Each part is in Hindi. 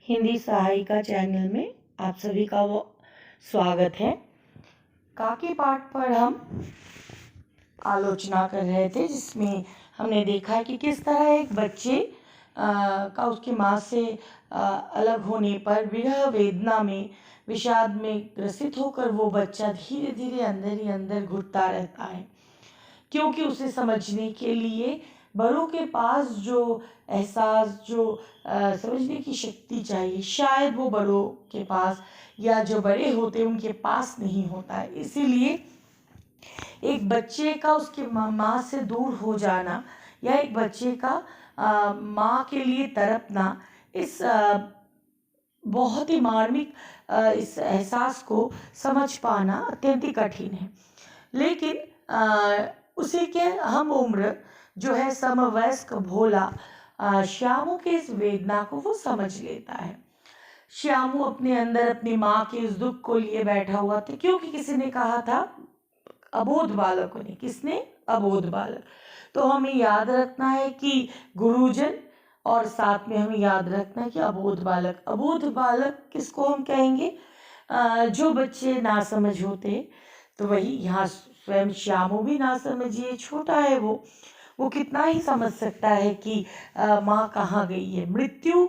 हिंदी सहायिका चैनल में आप सभी का वो स्वागत है। काकी पाठ पर हम आलोचना कर रहे थे, जिसमें हमने देखा है कि किस तरह एक बच्चे का उसकी माँ से अलग होने पर विरह वेदना में, विषाद में ग्रसित होकर वो बच्चा धीरे धीरे अंदर ही अंदर घुटता रहता है, क्योंकि उसे समझने के लिए बड़ों के पास जो एहसास, जो समझने की शक्ति चाहिए, शायद वो बड़ों के पास या जो बड़े होते हैं उनके पास नहीं होता है। इसीलिए एक बच्चे का उसके माँ से दूर हो जाना या एक बच्चे का माँ के लिए तड़पना, इस बहुत ही मार्मिक इस एहसास को समझ पाना अत्यंत ही कठिन है। लेकिन उसी के हम उम्र जो है समवयस्क भोला श्यामू के इस वेदना को वो समझ लेता है। श्यामू अपने अंदर अपनी माँ के इस दुख को लिए बैठा हुआ था, क्योंकि किसी ने कहा था, अबोध बालकों ने, किसने? अबोध बालक। तो हमें याद रखना है कि गुरुजन, और साथ में हमें याद रखना है कि अबोध बालक। अबोध बालक किसको हम कहेंगे? जो बच्चे नासमझ होते। तो वही यहाँ स्वयं श्यामू भी नासमझिए, छोटा है वो कितना ही समझ सकता है कि माँ कहाँ गई है। मृत्यु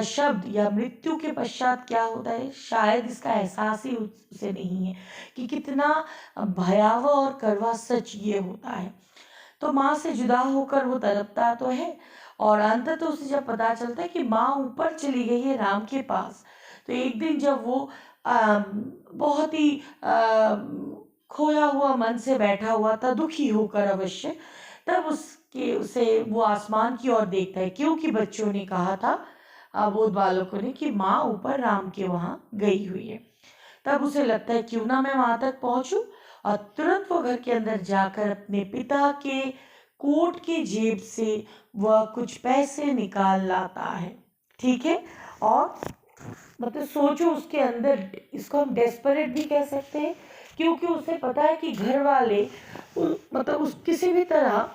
शब्द या मृत्यु के पश्चात क्या होता है, शायद इसका एहसास ही उसे नहीं है कि कितना भयावह और कड़वा सच ये होता है। तो माँ से जुदा होकर वो तड़पता तो है, और अंत तो उसे जब पता चलता है कि माँ ऊपर चली गई है राम के पास, तो एक दिन जब वो बहुत ही खोया हुआ मन से बैठा हुआ था, दुखी होकर अवश्य, तब उसे वो आसमान की ओर देखता है, क्योंकि बच्चों ने कहा था, अबोध बालकों ने, कि माँ ऊपर राम के वहाँ गई हुई है। तब उसे लगता है क्यों ना मैं वहाँ तक पहुँचूं, और तुरंत वो घर के अंदर जाकर अपने पिता के कोट की जेब से वह कुछ पैसे निकाल लाता है। ठीक है, और मतलब सोचो, उसके अंदर, इसको हम डेस्परेट भी कह सकते हैं, क्योंकि उसे पता है कि घर वाले मतलब उस किसी भी तरह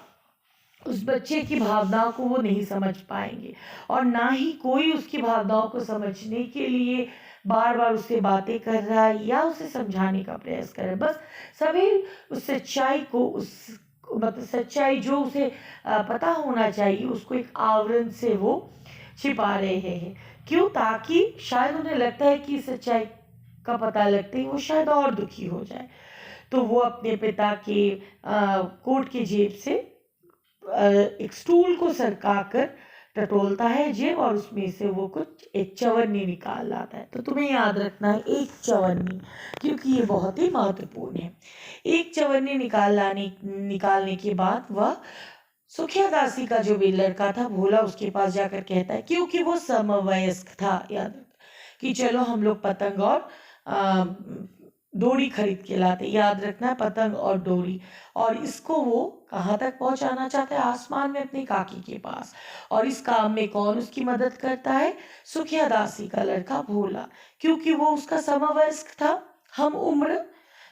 उस बच्चे की भावनाओं को वो नहीं समझ पाएंगे, और ना ही कोई उसकी भावनाओं को समझने के लिए बार बार उससे बातें कर रहा है या उसे समझाने का प्रयास कर रहा है। बस सभी उस सच्चाई को, उस मतलब सच्चाई जो उसे पता होना चाहिए, उसको एक आवरण से वो छिपा रहे हैं। क्यों? ताकि शायद उन्हें लगता है कि सच्चाई का पता लगते ही वो शायद और दुखी हो जाए। तो वो अपने पिता के कोट की जेब से एक स्टूल को सरका कर टटोलता है जेब, और उसमें से वो कुछ एक चवन्नी निकाल लाता है। तो तुम्हें याद रखना है, एक चवन्नी, क्योंकि ये बहुत ही महत्वपूर्ण है। एक चवन्नी निकालने के बाद वह सुखिया दासी का जो भी लड़का था भोला, उसके पास जाकर कहता है, क्योंकि वो समवयस्क था, याद कि चलो हम लोग पतंग और डोरी खरीद के लाते। याद रखना है, पतंग और डोरी। और इसको वो कहाँ तक पहुंचाना चाहता है? आसमान में, अपनी काकी के पास। और इस काम में कौन उसकी मदद करता है? सुखिया दासी का लड़का भोला, क्योंकि वो उसका समवयस्क था, हम उम्र।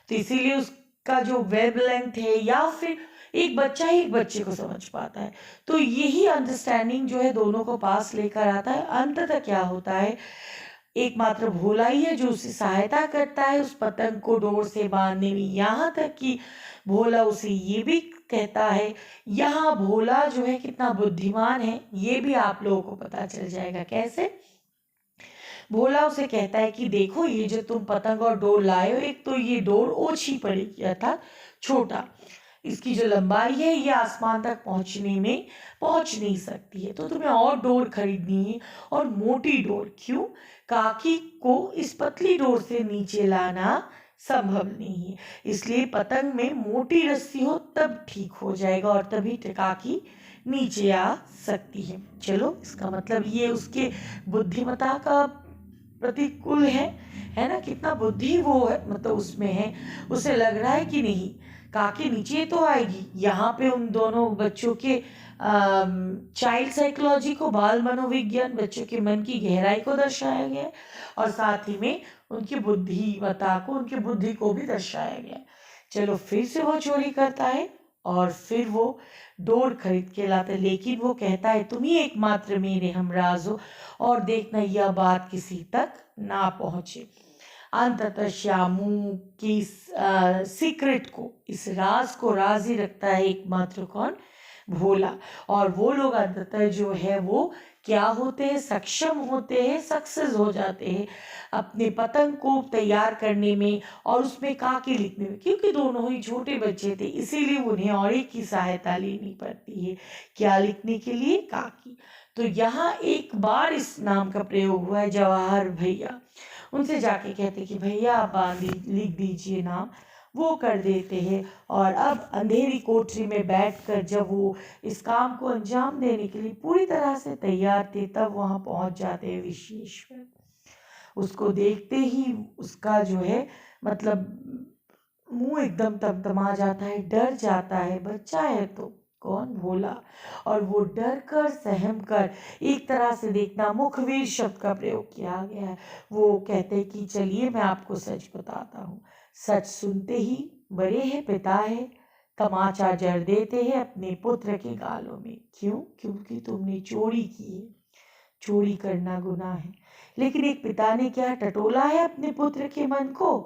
तो इसीलिए उसका जो वेवलेंथ है, या फिर एक बच्चा ही एक बच्चे को समझ पाता है। तो यही अंडरस्टैंडिंग जो है दोनों को पास लेकर आता है। अंततः क्या होता है, एकमात्र भोला ही है जो उसे सहायता करता है उस पतंग को डोर से बांधने में। यहाँ तक कि भोला उसे ये भी कहता है, यहाँ भोला जो है कितना बुद्धिमान है, ये भी आप लोगों को पता चल जाएगा। कैसे? भोला उसे कहता है कि देखो, ये जो तुम पतंग और डोर लाए हो, एक तो ये डोर ओछी पड़ेगी, अर्थात छोटा, इसकी जो लंबाई है ये आसमान तक पहुंचने में पहुंच नहीं सकती है, तो तुम्हें और डोर खरीदनी है, और मोटी डोर। क्यों? काकी को इस पतली डोर से नीचे लाना संभव नहीं है, इसलिए पतंग में मोटी रस्सी हो तब ठीक हो जाएगा, और तभी काकी नीचे आ सकती है। चलो, इसका मतलब ये उसके बुद्धिमत्ता का प्रतिकूल है ना? कितना बुद्धि वो है, मतलब उसमें है। उसे लग रहा है कि नहीं, काकी नीचे तो आएगी। यहाँ पे उन दोनों बच्चों के चाइल्ड साइकोलॉजी को, बाल मनोविज्ञान, बच्चों के मन की गहराई को दर्शाया गया है, और साथ ही में उनकी बुद्धिमत्ता को, उनकी बुद्धि को भी दर्शाया गया है। चलो, फिर से वो चोरी करता है और फिर वो डोर खरीद के लाता है, लेकिन वो कहता है तुम ही एकमात्र मेरे हमराज हो और देखना यह बात किसी तक ना पहुंचे। अंततः श्यामू की सीक्रेट को, इस राज को राज ही रखता है एकमात्र कौन, भोला। और वो लोग अंततः जो है वो क्या होते हैं, सक्षम होते हैं, सक्सेस हो जाते हैं अपने पतंग को तैयार करने में और उसमें काकी लिखने में, क्योंकि दोनों ही छोटे बच्चे थे इसीलिए उन्हें और एक की सहायता लेनी पड़ती है, क्या लिखने के लिए, काकी। तो यहाँ एक बार इस नाम का प्रयोग हुआ है, जवाहर भैया उनसे जाके कहते कि भैया आप लिख दीजिए नाम, वो कर देते हैं। और अब अंधेरी कोठरी में बैठकर जब वो इस काम को अंजाम देने के लिए पूरी तरह से तैयार थे, तब वहाँ पहुँच जाते हैं विश्वेश्वर। उसको देखते ही उसका जो है मतलब मुंह एकदम तमतमा जाता है, डर जाता है, बच्चा है तो कौन, भोला। और वो डर कर सहम कर, एक तरह से देखना मुखवीर शब्द का प्रयोग किया गया है। वो कहते हैं कि चलिए मैं आपको सच बताता हूँ। सच सुनते ही बड़े हैं पिता है, तमाचा जड़ देते हैं अपने पुत्र के गालों में। क्यों? क्योंकि तुमने चोरी की है, चोरी करना गुनाह है। लेकिन एक पिता ने क्या टटोला है अपने पुत्र के मन को?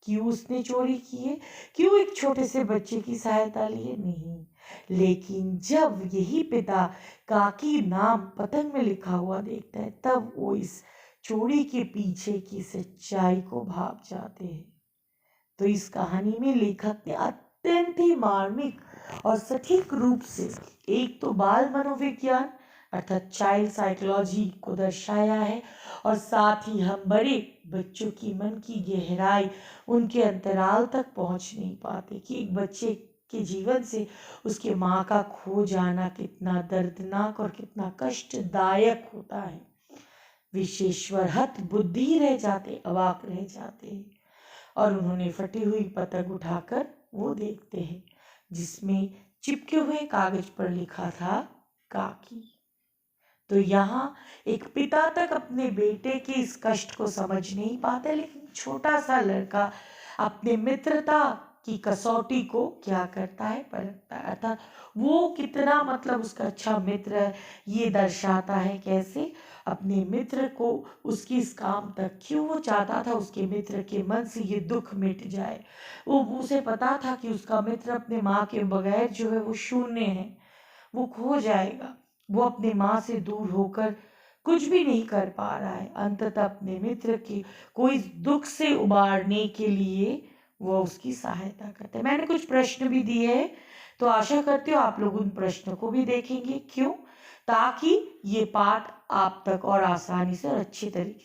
क्यों उसने चोरी की है? क्यों एक छोटे से बच्चे की सहायता ली है? नहीं। लेकिन जब यही पिता काकी नाम पतंग में लिखा हुआ देखता है, तब वो इस चोरी के पीछे की सच्चाई को भाप जाते हैं। तो इस कहानी में लेखक ने अत्यंत ही मार्मिक और सटीक रूप से एक तो बाल मनोविज्ञान अर्थात चाइल्ड साइकोलॉजी को दर्शाया है, और साथ ही हम बड़े बच्चों की मन की गहराई, उनके अंतराल तक पहुंच नहीं पाते कि एक बच्चे के जीवन से उसके माँ का खो जाना कितना दर्दनाक और कितना कष्टदायक होता है। विश्वेश्वर हत बुद्धि रह जाते, अवाक रह जाते हैं। और उन्होंने फटी हुई पतंग उठाकर वो देखते हैं जिसमें चिपके हुए कागज पर लिखा था काकी। तो यहाँ एक पिता तक अपने बेटे के इस कष्ट को समझ नहीं पाते, लेकिन छोटा सा लड़का अपने मित्रता की कसौटी को क्या करता है, परखता है। अर्थात वो कितना मतलब उसका अच्छा मित्र है, ये दर्शाता है। कैसे? अपने मित्र को उसकी इस काम तक, क्यों वो चाहता था उसके मित्र के मन से ये दुख मिट जाए। वो उसे पता था कि उसका मित्र अपने माँ के बगैर जो है वो शून्य है, वो खो जाएगा, वो अपने माँ से दूर होकर कुछ भी नहीं कर पा रहा है। अंततः अपने मित्र की कोई दुख से उबारने के लिए वो उसकी सहायता करते हैं। मैंने कुछ प्रश्न भी दिए हैं, तो आशा करती हूँ आप लोग उन प्रश्नों को भी देखेंगे। क्यों? ताकि ये पाठ आप तक और आसानी से और अच्छी तरीके